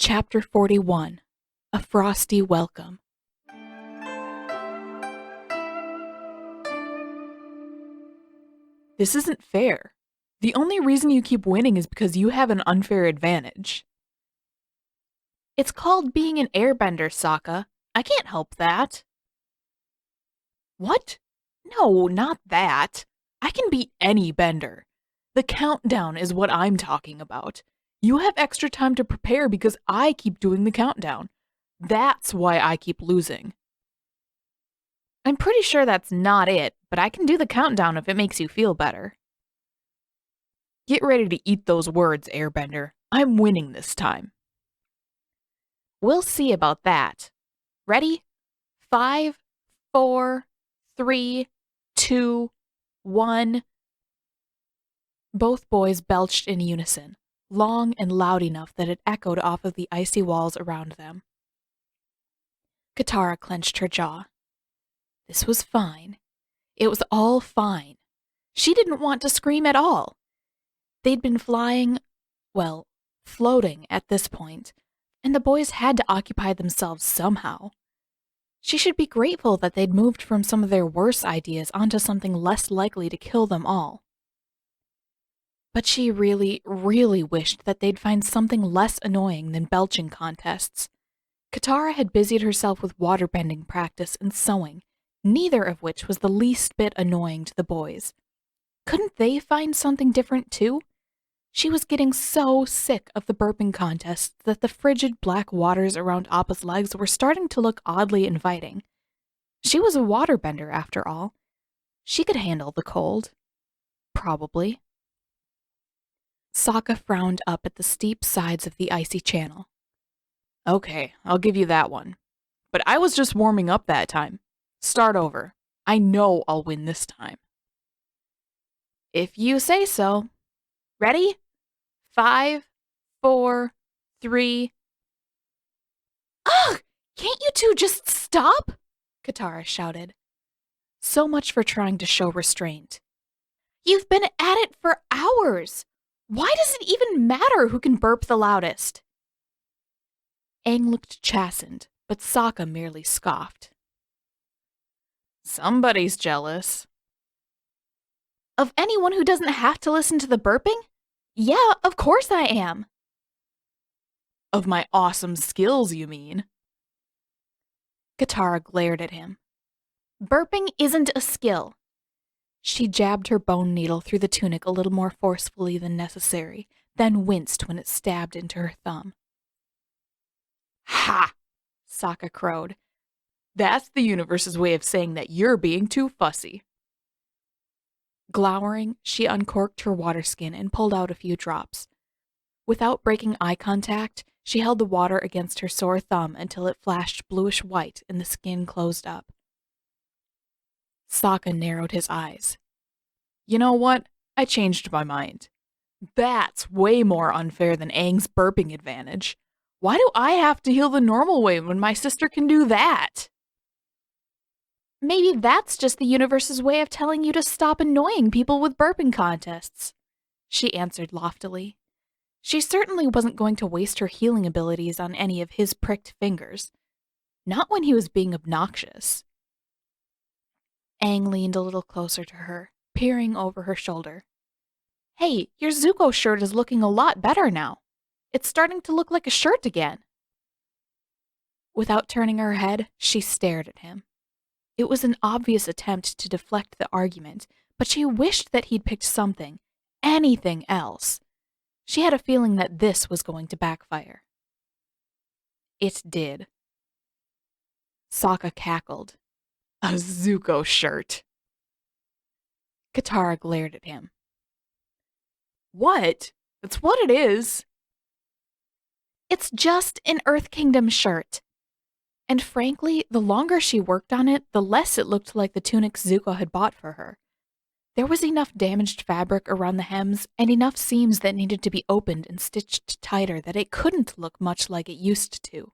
Chapter 41. A Frosty Welcome. This isn't fair. The only reason you keep winning is because you have an unfair advantage. It's called being an airbender, Sokka. I can't help that. What? No, not that. I can beat any bender. The countdown is what I'm talking about. You have extra time to prepare because I keep doing the countdown. That's why I keep losing. I'm pretty sure that's not it, but I can do the countdown if it makes you feel better. Get ready to eat those words, airbender. I'm winning this time. We'll see about that. Ready? 5, 4, 3, 2, 1. Both boys belched in unison, long and loud enough that it echoed off of the icy walls around them. Katara clenched her jaw. This was fine. It was all fine. She didn't want to scream at all. They'd been floating at this point, and the boys had to occupy themselves somehow. She should be grateful that they'd moved from some of their worst ideas onto something less likely to kill them all. But she really, really wished that they'd find something less annoying than belching contests. Katara had busied herself with waterbending practice and sewing, neither of which was the least bit annoying to the boys. Couldn't they find something different too? She was getting so sick of the burping contests that the frigid black waters around Appa's legs were starting to look oddly inviting. She was a waterbender, after all. She could handle the cold. Probably. Sokka frowned up at the steep sides of the icy channel. Okay, I'll give you that one. But I was just warming up that time. Start over. I know I'll win this time. If you say so. Ready? 5, 4, 3. Ugh! Can't you two just stop? Katara shouted. So much for trying to show restraint. You've been at it for hours. Why does it even matter who can burp the loudest? Aang looked chastened, but Sokka merely scoffed. Somebody's jealous. Of anyone who doesn't have to listen to the burping? Yeah, of course I am. Of my awesome skills, you mean? Katara glared at him. Burping isn't a skill. She jabbed her bone needle through the tunic a little more forcefully than necessary, then winced when it stabbed into her thumb. Ha! Sokka crowed. That's the universe's way of saying that you're being too fussy. Glowering, she uncorked her water skin and pulled out a few drops. Without breaking eye contact, she held the water against her sore thumb until it flashed bluish white and the skin closed up. Sokka narrowed his eyes. You know what? I changed my mind. That's way more unfair than Aang's burping advantage. Why do I have to heal the normal way when my sister can do that? Maybe that's just the universe's way of telling you to stop annoying people with burping contests, she answered loftily. She certainly wasn't going to waste her healing abilities on any of his pricked fingers. Not when he was being obnoxious. Aang leaned a little closer to her, peering over her shoulder. Hey, your Zuko shirt is looking a lot better now. It's starting to look like a shirt again. Without turning her head, she stared at him. It was an obvious attempt to deflect the argument, but she wished that he'd picked something, anything else. She had a feeling that this was going to backfire. It did. Sokka cackled. A Zuko shirt. Katara glared at him. What? That's what it is. It's just an Earth Kingdom shirt. And frankly, the longer she worked on it, the less it looked like the tunic Zuko had bought for her. There was enough damaged fabric around the hems and enough seams that needed to be opened and stitched tighter that it couldn't look much like it used to.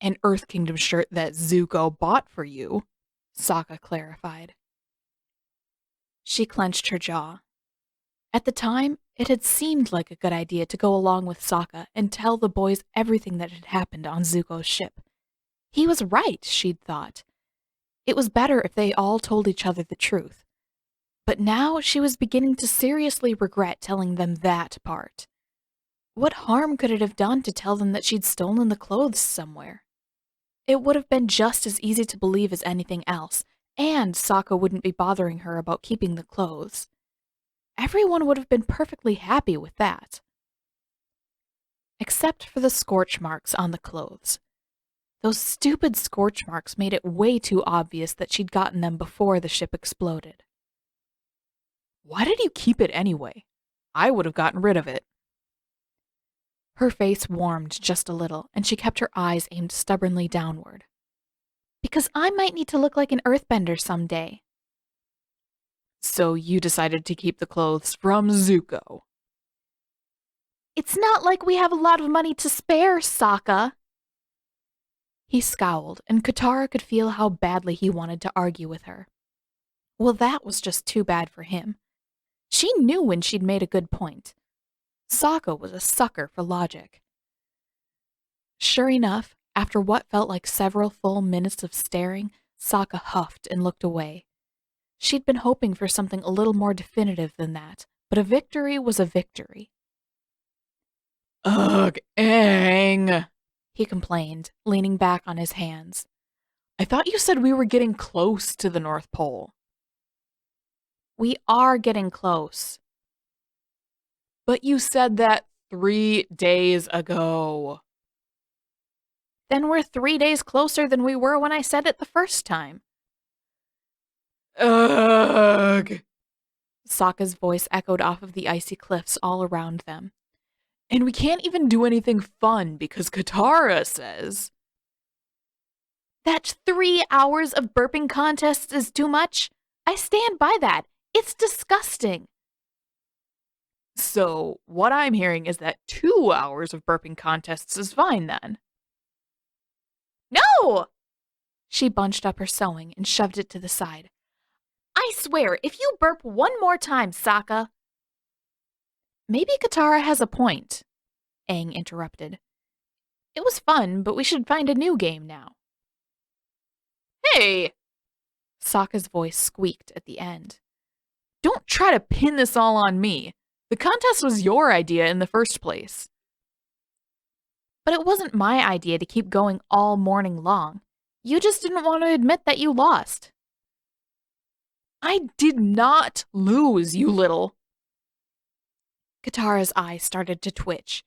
An Earth Kingdom shirt that Zuko bought for you, Sokka clarified. She clenched her jaw. At the time, It had seemed like a good idea to go along with Sokka and tell the boys everything that had happened on Zuko's ship. He was right, she'd thought. It was better if they all told each other the truth. But now she was beginning to seriously regret telling them that part. What harm could it have done to tell them that she'd stolen the clothes somewhere? It would have been just as easy to believe as anything else, and Sokka wouldn't be bothering her about keeping the clothes. Everyone would have been perfectly happy with that. Except for the scorch marks on the clothes. Those stupid scorch marks made it way too obvious that she'd gotten them before the ship exploded. Why did you keep it anyway? I would have gotten rid of it. Her face warmed just a little, and she kept her eyes aimed stubbornly downward. Because I might need to look like an earthbender someday. So you decided to keep the clothes from Zuko. It's not like we have a lot of money to spare, Sokka. He scowled, and Katara could feel how badly he wanted to argue with her. Well, that was just too bad for him. She knew when she'd made a good point. Sokka was a sucker for logic. Sure enough, after what felt like several full minutes of staring, Sokka huffed and looked away. She'd been hoping for something a little more definitive than that, but a victory was a victory. Ugh, Aang, he complained, leaning back on his hands. I thought you said we were getting close to the North Pole. We are getting close. But you said that 3 days ago. Then we're 3 days closer than we were when I said it the first time. Ugh! Sokka's voice echoed off of the icy cliffs all around them. And we can't even do anything fun because Katara says that 3 hours of burping contests is too much. I stand by that. It's disgusting. So, what I'm hearing is that 2 hours of burping contests is fine then. No! She bunched up her sewing and shoved it to the side. I swear, if you burp one more time, Sokka. Maybe Katara has a point, Aang interrupted. It was fun, but we should find a new game now. Hey! Sokka's voice squeaked at the end. Don't try to pin this all on me. The contest was your idea in the first place. But it wasn't my idea to keep going all morning long. You just didn't want to admit that you lost. I did not lose, you little. Katara's eyes started to twitch.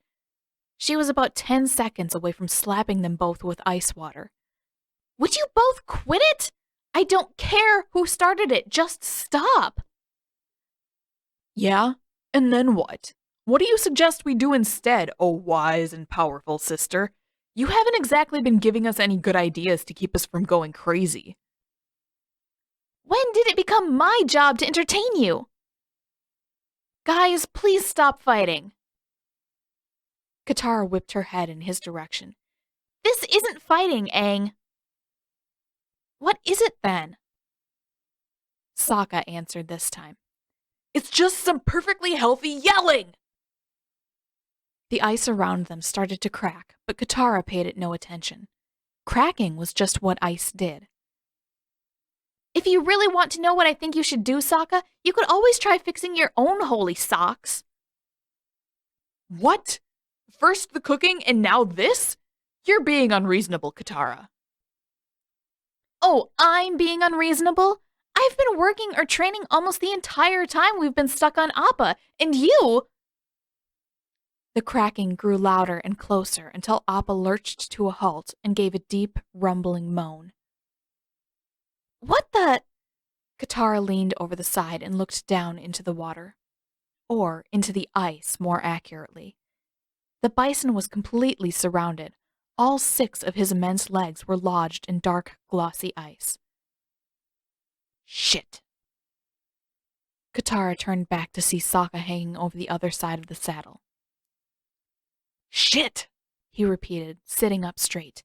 She was about 10 seconds away from slapping them both with ice water. Would you both quit it? I don't care who started it, just stop. Yeah? And then what? What do you suggest we do instead, oh wise and powerful sister? You haven't exactly been giving us any good ideas to keep us from going crazy. When did it become my job to entertain you? Guys, please stop fighting. Katara whipped her head in his direction. This isn't fighting, Aang. What is it then? Sokka answered this time. It's just some perfectly healthy yelling! The ice around them started to crack, but Katara paid it no attention. Cracking was just what ice did. If you really want to know what I think you should do, Sokka, you could always try fixing your own holy socks. What? First the cooking and now this? You're being unreasonable, Katara. Oh, I'm being unreasonable? I've been working or training almost the entire time we've been stuck on Appa, and you... The cracking grew louder and closer until Appa lurched to a halt and gave a deep, rumbling moan. What the... Katara leaned over the side and looked down into the water. Or into the ice, more accurately. The bison was completely surrounded. All 6 of his immense legs were lodged in dark, glossy ice. Shit. Katara turned back to see Sokka hanging over the other side of the saddle. Shit, he repeated, sitting up straight.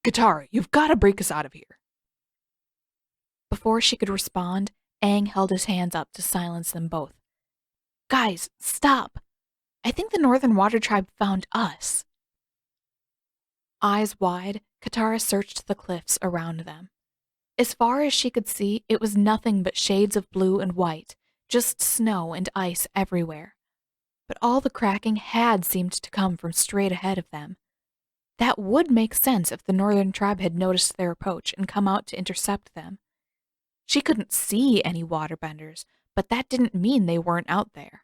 Katara, you've got to break us out of here. Before she could respond, Aang held his hands up to silence them both. Guys, stop! I think the Northern Water Tribe found us. Eyes wide, Katara searched the cliffs around them. As far as she could see, it was nothing but shades of blue and white, just snow and ice everywhere. But all the cracking had seemed to come from straight ahead of them. That would make sense if the Northern Tribe had noticed their approach and come out to intercept them. She couldn't see any waterbenders, but that didn't mean they weren't out there.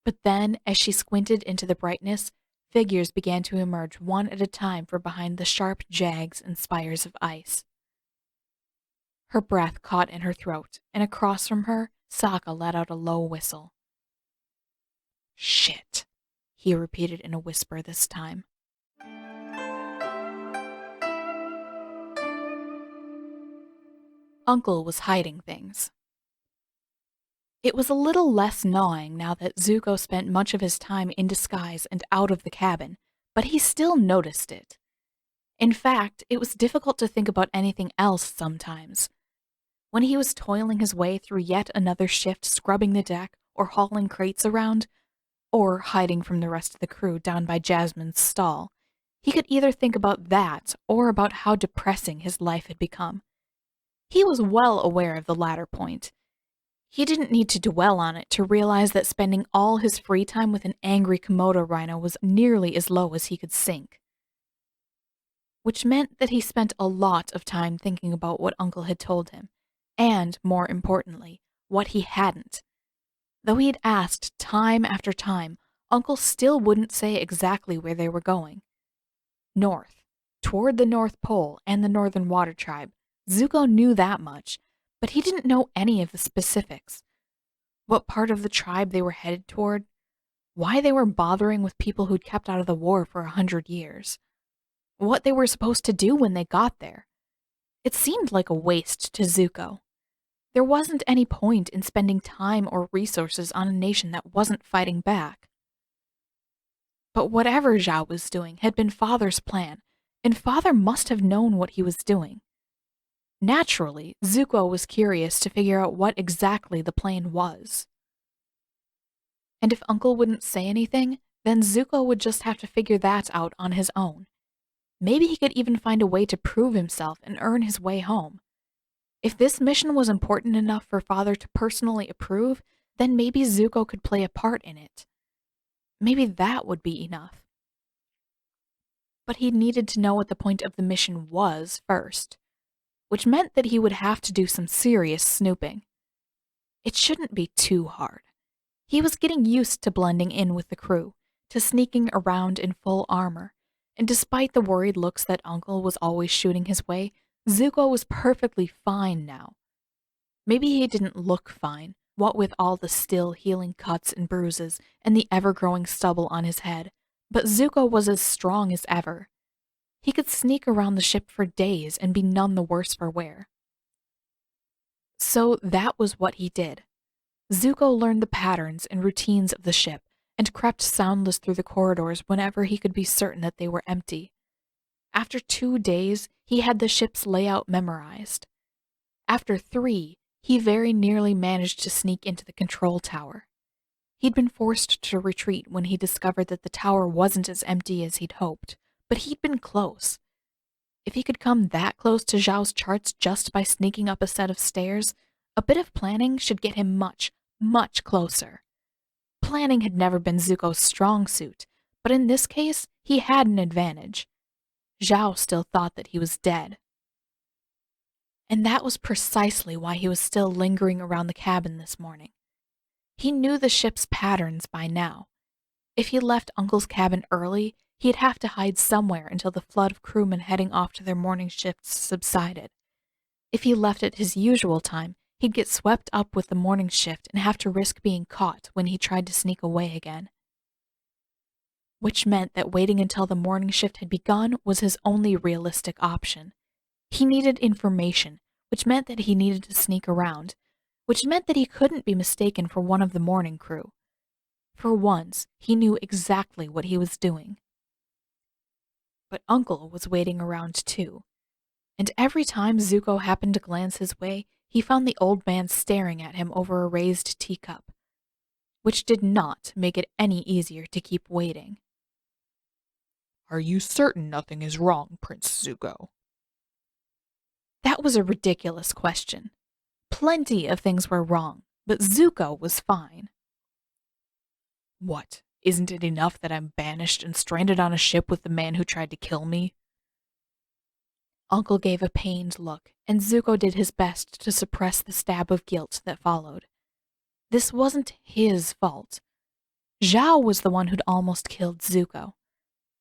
But then, as she squinted into the brightness, figures began to emerge one at a time from behind the sharp jags and spires of ice. Her breath caught in her throat, and across from her, Sokka let out a low whistle. "Shit," he repeated in a whisper this time. Uncle was hiding things. It was a little less gnawing now that Zuko spent much of his time in disguise and out of the cabin, but he still noticed it. In fact, it was difficult to think about anything else sometimes. When he was toiling his way through yet another shift scrubbing the deck or hauling crates around, or hiding from the rest of the crew down by Jasmine's stall, he could either think about that or about how depressing his life had become. He was well aware of the latter point. He didn't need to dwell on it to realize that spending all his free time with an angry Komodo rhino was nearly as low as he could sink. Which meant that he spent a lot of time thinking about what Uncle had told him, and, more importantly, what he hadn't. Though he'd asked time after time, Uncle still wouldn't say exactly where they were going. North, toward the North Pole and the Northern Water Tribe. Zuko knew that much, but he didn't know any of the specifics. What part of the tribe they were headed toward, why they were bothering with people who'd kept out of the war for 100 years, what they were supposed to do when they got there. It seemed like a waste to Zuko. There wasn't any point in spending time or resources on a nation that wasn't fighting back. But whatever Zhao was doing had been Father's plan, and Father must have known what he was doing. Naturally, Zuko was curious to figure out what exactly the plan was. And if Uncle wouldn't say anything, then Zuko would just have to figure that out on his own. Maybe he could even find a way to prove himself and earn his way home. If this mission was important enough for Father to personally approve, then maybe Zuko could play a part in it. Maybe that would be enough. But he needed to know what the point of the mission was first, which meant that he would have to do some serious snooping. It shouldn't be too hard. He was getting used to blending in with the crew, to sneaking around in full armor, and despite the worried looks that Uncle was always shooting his way, Zuko was perfectly fine now. Maybe he didn't look fine, what with all the still healing cuts and bruises and the ever-growing stubble on his head, but Zuko was as strong as ever. He could sneak around the ship for days and be none the worse for wear. So that was what he did. Zuko learned the patterns and routines of the ship and crept soundless through the corridors whenever he could be certain that they were empty. After 2 days, he had the ship's layout memorized. After 3, he very nearly managed to sneak into the control tower. He'd been forced to retreat when he discovered that the tower wasn't as empty as he'd hoped, but he'd been close. If he could come that close to Zhao's charts just by sneaking up a set of stairs, a bit of planning should get him much, much closer. Planning had never been Zuko's strong suit, but in this case, he had an advantage. Zhao still thought that he was dead. And that was precisely why he was still lingering around the cabin this morning. He knew the ship's patterns by now. If he left Uncle's cabin early, he'd have to hide somewhere until the flood of crewmen heading off to their morning shifts subsided. If he left at his usual time, he'd get swept up with the morning shift and have to risk being caught when he tried to sneak away again. Which meant that waiting until the morning shift had begun was his only realistic option. He needed information, which meant that he needed to sneak around, which meant that he couldn't be mistaken for one of the morning crew. For once, he knew exactly what he was doing. But Uncle was waiting around too, and every time Zuko happened to glance his way, he found the old man staring at him over a raised teacup. which did not make it any easier to keep waiting. Are you certain nothing is wrong, Prince Zuko? That was a ridiculous question. Plenty of things were wrong, but Zuko was fine. What? Isn't it enough that I'm banished and stranded on a ship with the man who tried to kill me? Uncle gave a pained look, and Zuko did his best to suppress the stab of guilt that followed. This wasn't his fault. Zhao was the one who'd almost killed Zuko.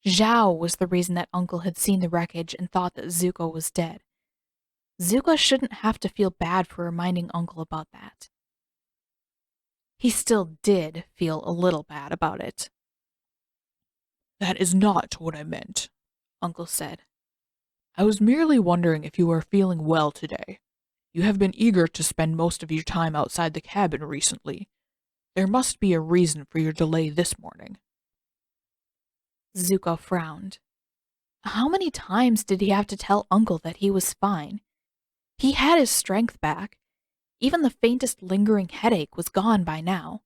Zhao was the reason that Uncle had seen the wreckage and thought that Zuko was dead. Zuko shouldn't have to feel bad for reminding Uncle about that. He still did feel a little bad about it. That is not what I meant, Uncle said. I was merely wondering if you are feeling well today. You have been eager to spend most of your time outside the cabin recently. There must be a reason for your delay this morning. Zuko frowned. How many times did he have to tell Uncle that he was fine? He had his strength back. Even the faintest lingering headache was gone by now.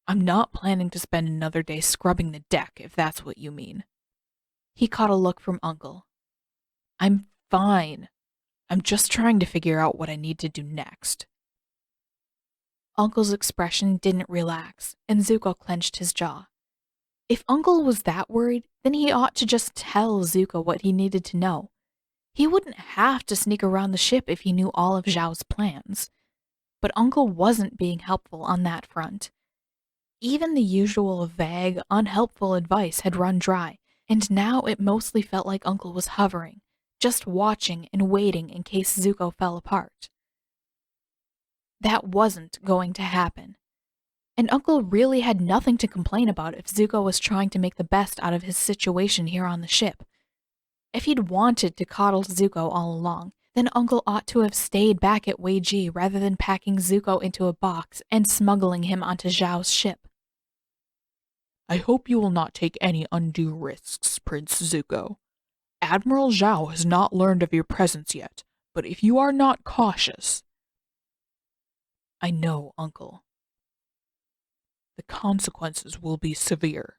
I'm not planning to spend another day scrubbing the deck, if that's what you mean. He caught a look from Uncle. I'm fine. I'm just trying to figure out what I need to do next. Uncle's expression didn't relax, and Zuko clenched his jaw. If Uncle was that worried, then he ought to just tell Zuko what he needed to know. He wouldn't have to sneak around the ship if he knew all of Zhao's plans. But Uncle wasn't being helpful on that front. Even the usual vague, unhelpful advice had run dry, and now it mostly felt like Uncle was hovering, just watching and waiting in case Zuko fell apart. That wasn't going to happen. And Uncle really had nothing to complain about if Zuko was trying to make the best out of his situation here on the ship. If he'd wanted to coddle Zuko all along, then Uncle ought to have stayed back at Wei Ji rather than packing Zuko into a box and smuggling him onto Zhao's ship. I hope you will not take any undue risks, Prince Zuko. Admiral Zhao has not learned of your presence yet, but if you are not cautious... I know, Uncle. The consequences will be severe.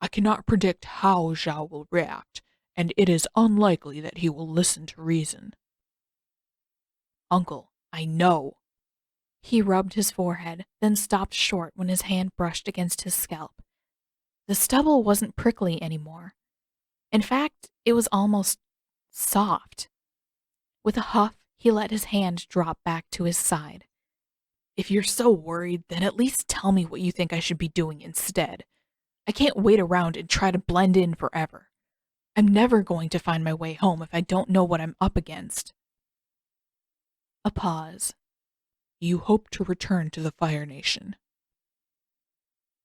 I cannot predict how Zhao will react, and it is unlikely that he will listen to reason. Uncle, I know. He rubbed his forehead, then stopped short when his hand brushed against his scalp. The stubble wasn't prickly anymore. In fact, it was almost soft. With a huff, he let his hand drop back to his side. If you're so worried, then at least tell me what you think I should be doing instead. I can't wait around and try to blend in forever. I'm never going to find my way home if I don't know what I'm up against. A pause. You hope to return to the Fire Nation.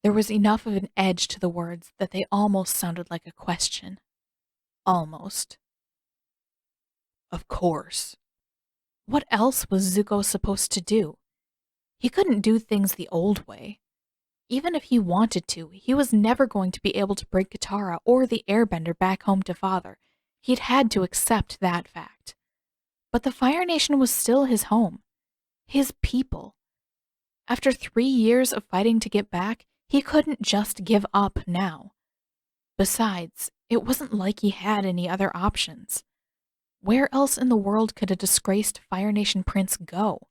There was enough of an edge to the words that they almost sounded like a question. Almost. Of course. What else was Zuko supposed to do? He couldn't do things the old way. Even if he wanted to, he was never going to be able to bring Katara or the Airbender back home to Father. He'd had to accept that fact. But the Fire Nation was still his home. His people. After 3 years of fighting to get back, he couldn't just give up now. Besides, it wasn't like he had any other options. Where else in the world could a disgraced Fire Nation prince go?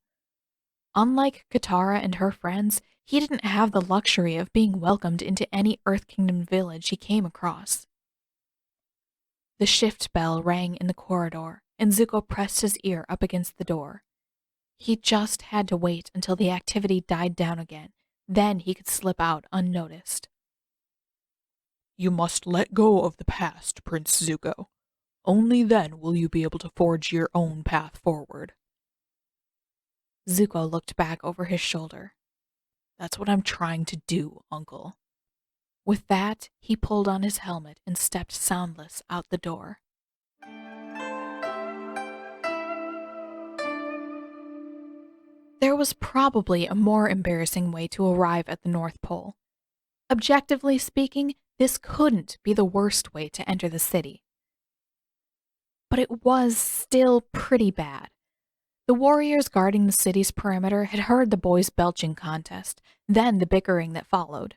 Unlike Katara and her friends, he didn't have the luxury of being welcomed into any Earth Kingdom village he came across. The shift bell rang in the corridor, and Zuko pressed his ear up against the door. He just had to wait until the activity died down again, then he could slip out unnoticed. You must let go of the past, Prince Zuko. Only then will you be able to forge your own path forward. Zuko looked back over his shoulder. That's what I'm trying to do, Uncle. With that, he pulled on his helmet and stepped soundless out the door. There was probably a more embarrassing way to arrive at the North Pole. Objectively speaking, this couldn't be the worst way to enter the city. But it was still pretty bad. The warriors guarding the city's perimeter had heard the boys' belching contest, then the bickering that followed.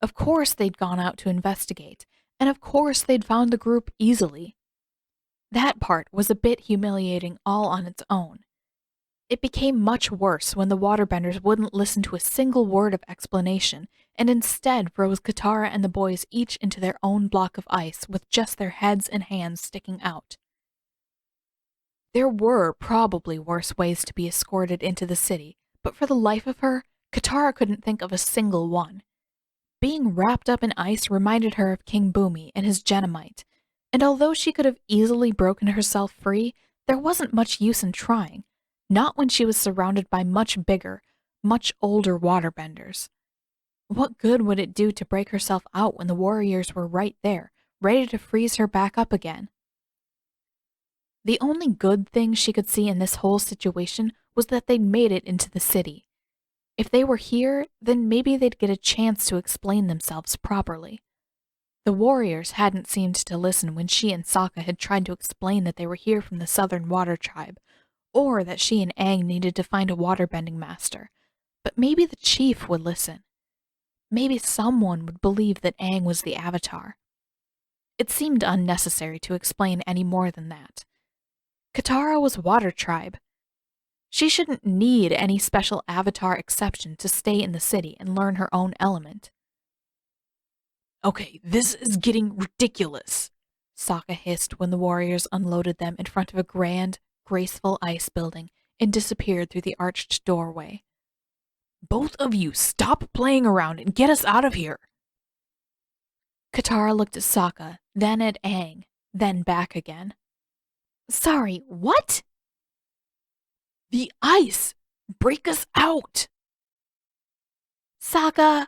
Of course they'd gone out to investigate, and of course they'd found the group easily. That part was a bit humiliating all on its own. It became much worse when the waterbenders wouldn't listen to a single word of explanation and instead froze Katara and the boys each into their own block of ice with just their heads and hands sticking out. There were probably worse ways to be escorted into the city, but for the life of her, Katara couldn't think of a single one. Being wrapped up in ice reminded her of King Bumi and his Genomite, and although she could have easily broken herself free, there wasn't much use in trying, not when she was surrounded by much bigger, much older waterbenders. What good would it do to break herself out when the warriors were right there, ready to freeze her back up again? The only good thing she could see in this whole situation was that they'd made it into the city. If they were here, then maybe they'd get a chance to explain themselves properly. The warriors hadn't seemed to listen when she and Sokka had tried to explain that they were here from the Southern Water Tribe, or that she and Aang needed to find a waterbending master. But maybe the chief would listen. Maybe someone would believe that Aang was the Avatar. It seemed unnecessary to explain any more than that. Katara was Water Tribe. She shouldn't need any special Avatar exception to stay in the city and learn her own element. Okay, this is getting ridiculous, Sokka hissed when the warriors unloaded them in front of a grand, graceful ice building and disappeared through the arched doorway. Both of you stop playing around and get us out of here. Katara looked at Sokka, then at Aang, then back again. Sorry, what? The ice! Break us out! Sokka!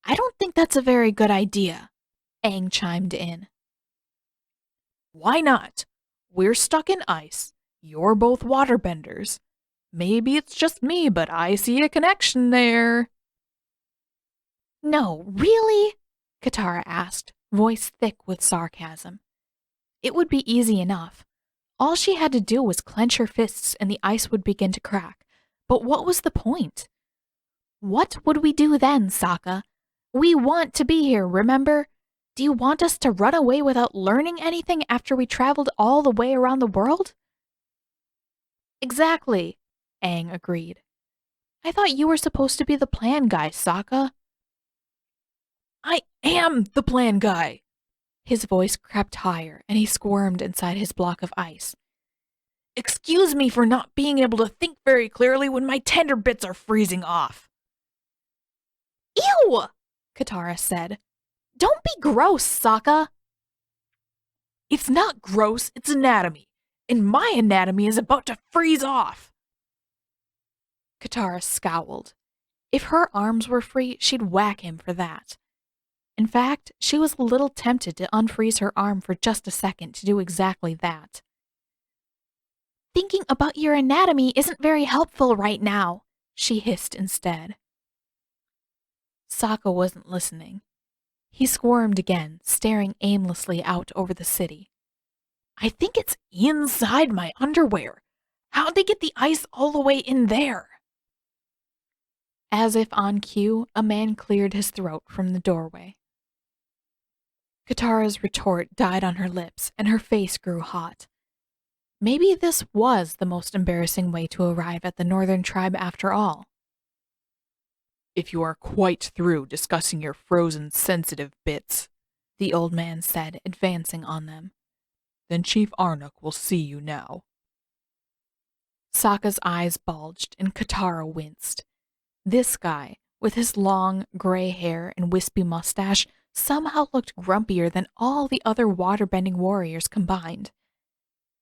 I don't think that's a very good idea, Aang chimed in. Why not? We're stuck in ice. You're both waterbenders. Maybe it's just me, but I see a connection there. No, really? Katara asked, voice thick with sarcasm. It would be easy enough. All she had to do was clench her fists and the ice would begin to crack. But what was the point? What would we do then, Sokka? We want to be here, remember? Do you want us to run away without learning anything after we traveled all the way around the world? Exactly, Aang agreed. I thought you were supposed to be the plan guy, Sokka. I am the plan guy. His voice crept higher, and he squirmed inside his block of ice. Excuse me for not being able to think very clearly when my tender bits are freezing off. Ew! Katara said. Don't be gross, Sokka. It's not gross, it's anatomy. And my anatomy is about to freeze off. Katara scowled. If her arms were free, she'd whack him for that. In fact, she was a little tempted to unfreeze her arm for just a second to do exactly that. Thinking about your anatomy isn't very helpful right now, she hissed instead. Sokka wasn't listening. He squirmed again, staring aimlessly out over the city. I think it's inside my underwear. How'd they get the ice all the way in there? As if on cue, a man cleared his throat from the doorway. Katara's retort died on her lips, and her face grew hot. Maybe this was the most embarrassing way to arrive at the Northern Tribe after all. If you are quite through discussing your frozen sensitive bits, the old man said, advancing on them, then Chief Arnuk will see you now. Sokka's eyes bulged, and Katara winced. This guy, with his long, gray hair and wispy mustache, somehow looked grumpier than all the other waterbending warriors combined.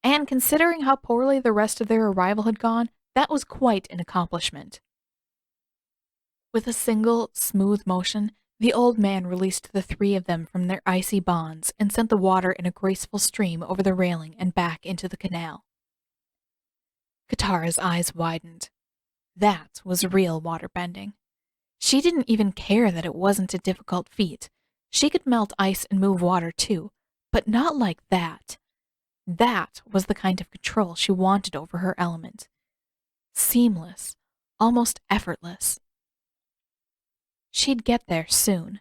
And considering how poorly the rest of their arrival had gone, that was quite an accomplishment. With a single, smooth motion, the old man released the three of them from their icy bonds and sent the water in a graceful stream over the railing and back into the canal. Katara's eyes widened. That was real waterbending. She didn't even care that it wasn't a difficult feat. She could melt ice and move water too, but not like that. That was the kind of control she wanted over her element. Seamless, almost effortless. She'd get there soon.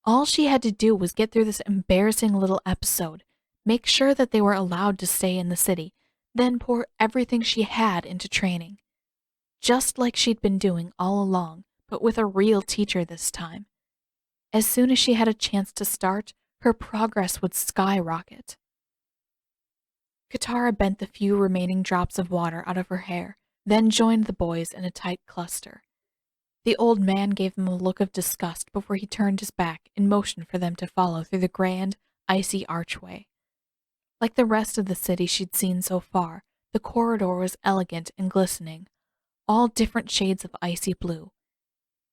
All she had to do was get through this embarrassing little episode, make sure that they were allowed to stay in the city, then pour everything she had into training. Just like she'd been doing all along, but with a real teacher this time. As soon as she had a chance to start, her progress would skyrocket. Katara bent the few remaining drops of water out of her hair, then joined the boys in a tight cluster. The old man gave them a look of disgust before he turned his back and motioned for them to follow through the grand, icy archway. Like the rest of the city she'd seen so far, the corridor was elegant and glistening, all different shades of icy blue.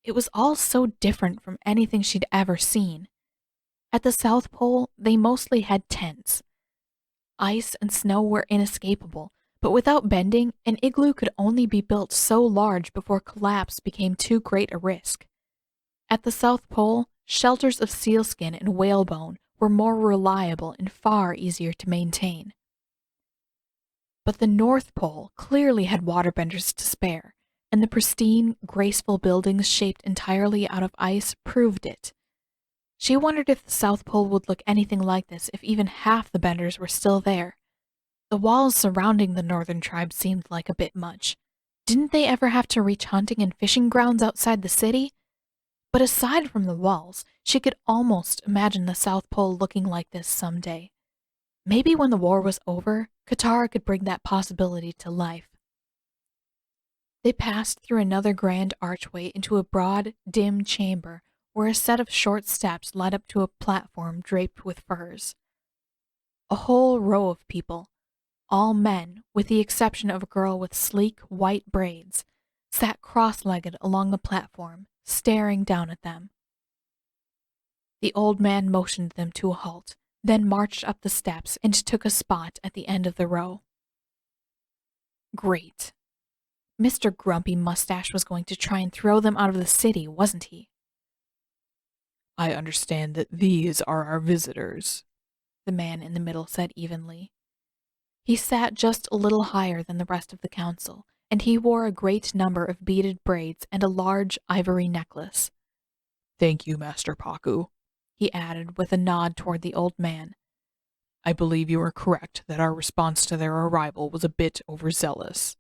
It was all so different from anything she'd ever seen. At the South Pole, they mostly had tents. Ice and snow were inescapable, but without bending, an igloo could only be built so large before collapse became too great a risk. At the South Pole, shelters of sealskin and whalebone were more reliable and far easier to maintain. But the North Pole clearly had waterbenders to spare, and the pristine, graceful buildings shaped entirely out of ice proved it. She wondered if the South Pole would look anything like this if even half the benders were still there. The walls surrounding the northern tribe seemed like a bit much. Didn't they ever have to reach hunting and fishing grounds outside the city? But aside from the walls, she could almost imagine the South Pole looking like this someday. Maybe when the war was over, Katara could bring that possibility to life. They passed through another grand archway into a broad, dim chamber where a set of short steps led up to a platform draped with furs. A whole row of people, all men with the exception of a girl with sleek, white braids, sat cross-legged along the platform, staring down at them. The old man motioned them to a halt, then marched up the steps and took a spot at the end of the row. Great. Mr. Grumpy Mustache was going to try and throw them out of the city, wasn't he? I understand that these are our visitors, the man in the middle said evenly. He sat just a little higher than the rest of the council, and he wore a great number of beaded braids and a large ivory necklace. Thank you, Master Paku, he added with a nod toward the old man. I believe you are correct that our response to their arrival was a bit overzealous.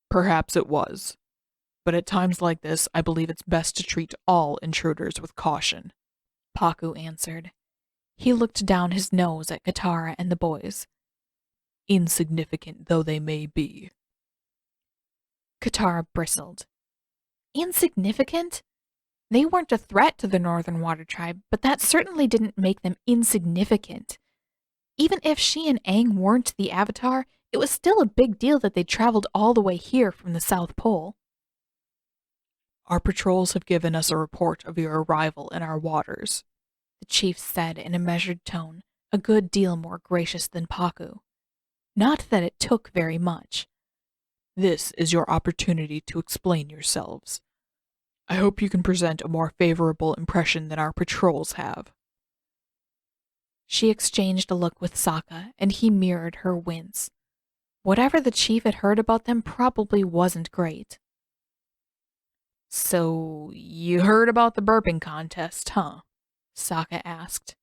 Perhaps it was, but at times like this I believe it's best to treat all intruders with caution, Paku answered. He looked down his nose at Katara and the boys. Insignificant though they may be. Katara bristled. Insignificant? They weren't a threat to the Northern Water Tribe, but that certainly didn't make them insignificant. Even if she and Aang weren't the Avatar, it was still a big deal that they'd traveled all the way here from the South Pole. Our patrols have given us a report of your arrival in our waters, the chief said in a measured tone, a good deal more gracious than Paku. Not that it took very much. This is your opportunity to explain yourselves. I hope you can present a more favorable impression than our patrols have. She exchanged a look with Sokka, and he mirrored her wince. Whatever the chief had heard about them probably wasn't great. So, you heard about the burping contest, huh? Sokka asked.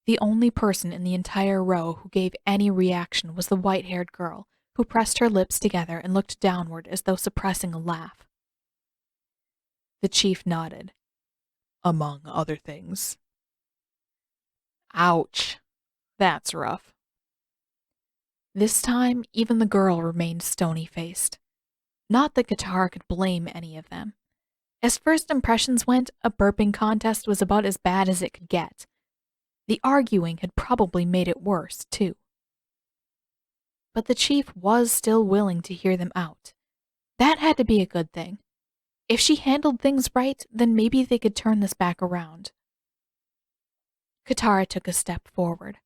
The only person in the entire row who gave any reaction was the white-haired girl, who pressed her lips together and looked downward as though suppressing a laugh. The chief nodded. Among other things. Ouch. That's rough. This time, even the girl remained stony-faced. Not that Katara could blame any of them. As first impressions went, a burping contest was about as bad as it could get. The arguing had probably made it worse, too. But the chief was still willing to hear them out. That had to be a good thing. If she handled things right, then maybe they could turn this back around. Katara took a step forward.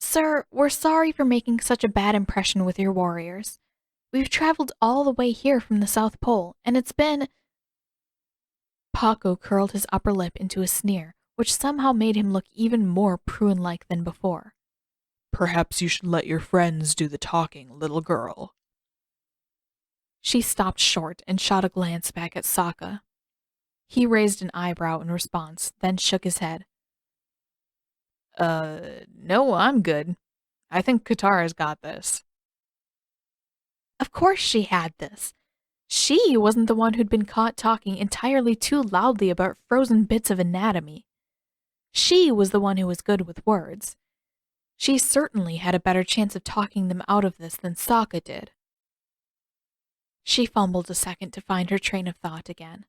Sir, we're sorry for making such a bad impression with your warriors. We've traveled all the way here from the South Pole, and it's been... Paku curled his upper lip into a sneer, which somehow made him look even more prune-like than before. Perhaps you should let your friends do the talking, little girl. She stopped short and shot a glance back at Sokka. He raised an eyebrow in response, then shook his head. No, I'm good. I think Katara's got this. Of course she had this. She wasn't the one who'd been caught talking entirely too loudly about frozen bits of anatomy. She was the one who was good with words. She certainly had a better chance of talking them out of this than Sokka did. She fumbled a second to find her train of thought again.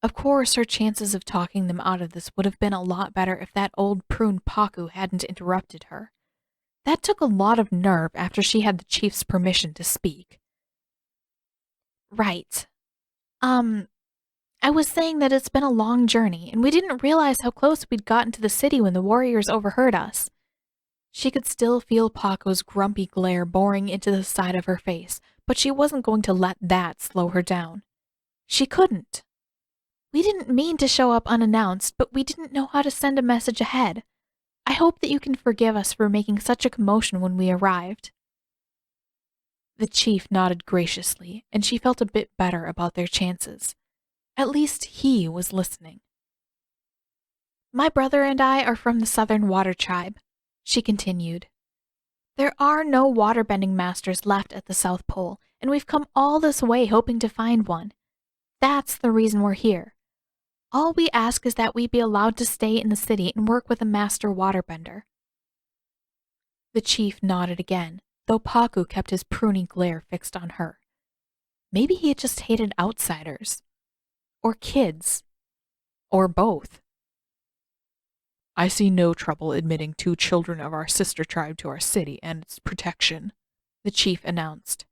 Of course, her chances of talking them out of this would have been a lot better if that old prune Paku hadn't interrupted her. That took a lot of nerve after she had the chief's permission to speak. Right. I was saying that it's been a long journey, and we didn't realize how close we'd gotten to the city when the warriors overheard us. She could still feel Paco's grumpy glare boring into the side of her face, but she wasn't going to let that slow her down. She couldn't. We didn't mean to show up unannounced, but we didn't know how to send a message ahead. I hope that you can forgive us for making such a commotion when we arrived. The chief nodded graciously, and she felt a bit better about their chances. At least he was listening. My brother and I are from the Southern Water Tribe, she continued. There are no waterbending masters left at the South Pole, and we've come all this way hoping to find one. That's the reason we're here. All we ask is that we be allowed to stay in the city and work with a master waterbender. The chief nodded again, though Paku kept his pruny glare fixed on her. Maybe he just hated outsiders. Or kids. Or both. I see no trouble admitting 2 children of our sister tribe to our city and its protection, the chief announced.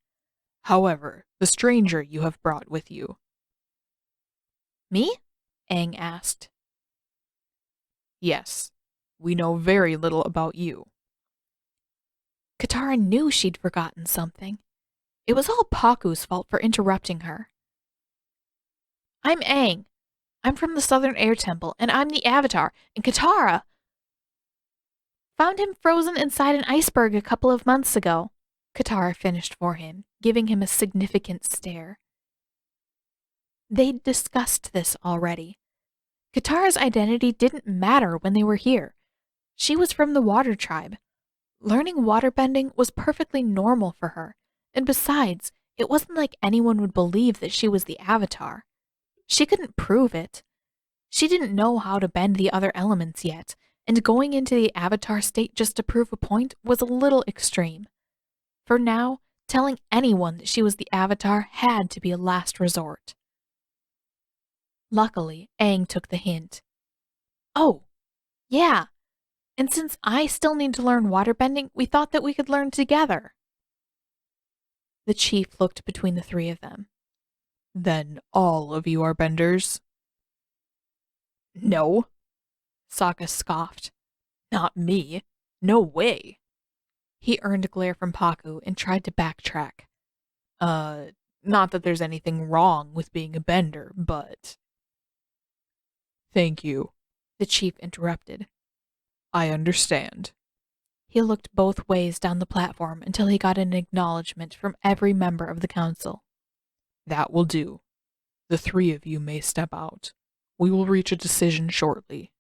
However, the stranger you have brought with you. Me? Aang asked. Yes, we know very little about you. Katara knew she'd forgotten something. It was all Paku's fault for interrupting her. I'm Aang. I'm from the Southern Air Temple, and I'm the Avatar, and Katara found him frozen inside an iceberg a couple of months ago, Katara finished for him, giving him a significant stare. They'd discussed this already. Katara's identity didn't matter when they were here. She was from the Water Tribe. Learning waterbending was perfectly normal for her, and besides, it wasn't like anyone would believe that she was the Avatar. She couldn't prove it. She didn't know how to bend the other elements yet, and going into the Avatar state just to prove a point was a little extreme. For now, telling anyone that she was the Avatar had to be a last resort. Luckily, Aang took the hint. Oh, yeah. And since I still need to learn waterbending, we thought that we could learn together. The chief looked between the 3 of them. Then all of you are benders? No, Sokka scoffed. Not me. No way. He earned a glare from Paku and tried to backtrack. Not that there's anything wrong with being a bender, but... Thank you, the chief interrupted. I understand. He looked both ways down the platform until he got an acknowledgement from every member of the council. That will do. The 3 of you may step out. We will reach a decision shortly.